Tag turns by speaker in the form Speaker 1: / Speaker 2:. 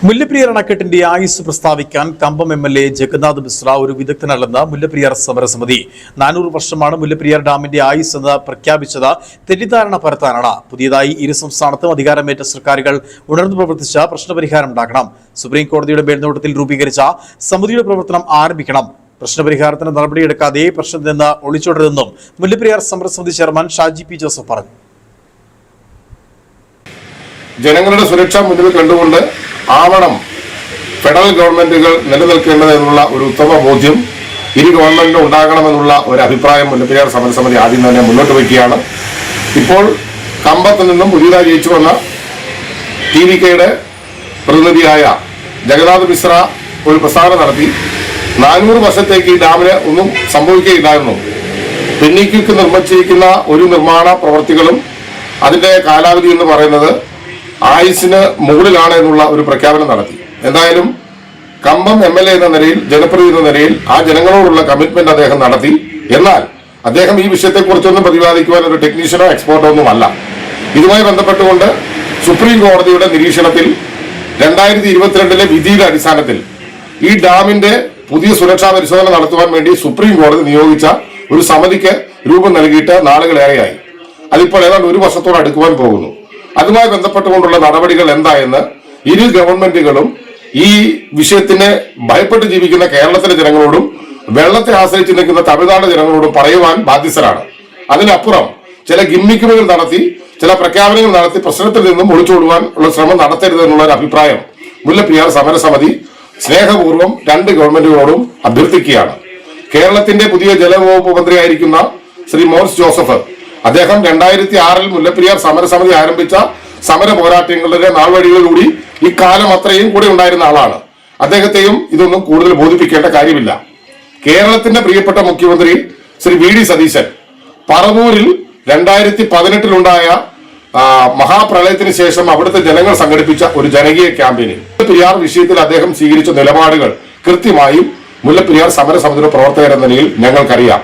Speaker 1: മുല്ലപ്പെരിയാർ അണക്കെട്ടിന്റെ ആയുസ് പ്രസ്താവിക്കാൻ കമ്പം എം.എൽ.എ. ജഗന്നാഥ് മിശ്ര ഒരു വിദഗ്ധനല്ലെന്ന് മുല്ലപ്പെരിയാർ സമരസമിതി. 400 വർഷമാണ് മുല്ലപ്പെരിയാർ ഡാമിന്റെ ആയുസ് എന്ന് പ്രഖ്യാപിച്ചത് തെറ്റിദ്ധാരണ പരത്താനാണ്. പുതിയതായി ഇരു സംസ്ഥാനത്തും അധികാരമേറ്റ സർക്കാരുകൾ ഉണർന്നു പ്രവർത്തിച്ച പ്രശ്നപരിഹാരം ഉണ്ടാക്കണം. സുപ്രീം കോടതിയുടെ മേൽനോട്ടത്തിൽ രൂപീകരിച്ച സമിതിയുടെ പ്രവർത്തനം ആരംഭിക്കണം. പ്രശ്നപരിഹാരത്തിന് നടപടിയെടുക്കാതെ പ്രശ്നത്തിൽ നിന്ന് ഒളിച്ചോടരുതെന്നും മുല്ലപ്പെരിയാർ സമരസമിതി ചെയർമാൻ ഷാജി പി ജോസഫ് പറഞ്ഞു.
Speaker 2: ജനങ്ങളുടെ സുരക്ഷ മുന്നിൽ കണ്ടുകൊണ്ട് ആവണം ഫെഡറൽ ഗവൺമെന്റുകൾ നിലനിൽക്കേണ്ടതെന്നുള്ള ഒരു ഉത്തമ ബോധ്യം ഇരു ഗവൺമെന്റിനും ഉണ്ടാകണമെന്നുള്ള ഒരു അഭിപ്രായം മുല്ലപ്പെരിയാർ സമരസമിതി ആദ്യം തന്നെ മുന്നോട്ട് വയ്ക്കുകയാണ്. ഇപ്പോൾ കമ്പത്ത് നിന്നും പുതിയതായി ജയിച്ചു വന്ന TVKയുടെ പ്രതിനിധിയായ ജഗന്നാഥ് മിശ്ര ഒരു പ്രസ്താവന നടത്തി. 400 വർഷത്തേക്ക് ഈ ഡാമിന് ഒന്നും സംഭവിക്കുകയില്ലായിരുന്നു. പെന്നിക്വിക്ക് നിർമ്മിച്ചിരിക്കുന്ന ഒരു നിർമ്മാണ പ്രവർത്തികളും അതിന്റെ കാലാവധി എന്ന് പറയുന്നത് ആയുസിന് മുകളിലാണ് എന്നുള്ള ഒരു പ്രഖ്യാപനം നടത്തി. എന്തായാലും കമ്പം MLA എന്ന നിലയിൽ, ജനപ്രതിനിധി എന്ന നിലയിൽ ആ ജനങ്ങളോടുള്ള കമ്മിറ്റ്മെന്റ് അദ്ദേഹം നടത്തി. എന്നാൽ അദ്ദേഹം ഈ വിഷയത്തെക്കുറിച്ചൊന്നും പ്രതിപാദിക്കുവാൻ ഒരു ടെക്നീഷ്യനോ എക്സ്പേർട്ടോ ഒന്നുമല്ല. ഇതുമായി ബന്ധപ്പെട്ടുകൊണ്ട് സുപ്രീം കോടതിയുടെ നിരീക്ഷണത്തിൽ 2022 വിധിയുടെ അടിസ്ഥാനത്തിൽ ഈ ഡാമിന്റെ പുതിയ സുരക്ഷാ പരിശോധന നടത്തുവാൻ വേണ്ടി സുപ്രീം കോടതി നിയോഗിച്ച ഒരു സമിതിക്ക് രൂപം നൽകിയിട്ട് നാളുകളേറെയായി. അതിപ്പോൾ ഏതാണ്ട് 1 വർഷത്തോട് അടുക്കുവാൻ പോകുന്നു. അതുമായി ബന്ധപ്പെട്ടുകൊണ്ടുള്ള നടപടികൾ എന്തായെന്ന് ഇരു ഗവൺമെന്റുകളും ഈ വിഷയത്തിന് ഭയപ്പെട്ട് ജീവിക്കുന്ന കേരളത്തിലെ ജനങ്ങളോടും വെള്ളത്തെ ആശ്രയിച്ച് നിൽക്കുന്ന തമിഴ്നാട് ജനങ്ങളോടും പറയുവാൻ ബാധ്യസ്ഥരാണ്. അതിനപ്പുറം ചില ഗിമ്മിക്കുകൾ നടത്തി, ചില പ്രഖ്യാപനങ്ങൾ നടത്തി പ്രശ്നത്തിൽ നിന്നും ഒളിച്ചോടുവാൻ ഉള്ള ശ്രമം നടത്തരുതെന്നുള്ള ഒരു അഭിപ്രായം മുല്ലപ്പെരിയാർ സമരസമിതി സ്നേഹപൂർവ്വം 2 ഗവൺമെന്റുകളോടും അഭ്യർത്ഥിക്കുകയാണ്. കേരളത്തിന്റെ പുതിയ ജലവകുപ്പ് മന്ത്രിയായിരിക്കുന്ന ശ്രീ മോൻസ് ജോസഫ്, അദ്ദേഹം 2006 മുല്ലപ്പെരിയാർ സമരസമിതി ആരംഭിച്ച സമര പോരാട്ടങ്ങളുടെ നാൾവഴികളിലൂടി ഇക്കാലം അത്രയും കൂടെ ഉണ്ടായിരുന്ന ആളാണ്. അദ്ദേഹത്തെയും ഇതൊന്നും കൂടുതൽ ബോധിപ്പിക്കേണ്ട കാര്യമില്ല. കേരളത്തിന്റെ പ്രിയപ്പെട്ട മുഖ്യമന്ത്രി ശ്രീ VD സതീശൻ പറവൂരിൽ 2018 മഹാപ്രളയത്തിന് ശേഷം അവിടുത്തെ ജനങ്ങൾ സംഘടിപ്പിച്ച ഒരു ജനകീയ ക്യാമ്പയിനിൽ മുല്ലപ്പെരിയാർ വിഷയത്തിൽ അദ്ദേഹം സ്വീകരിച്ച നിലപാടുകൾ കൃത്യമായും മുല്ലപ്പെരിയാർ സമരസമിതിയുടെ പ്രവർത്തകരെന്ന നിലയിൽ ഞങ്ങൾക്കറിയാം.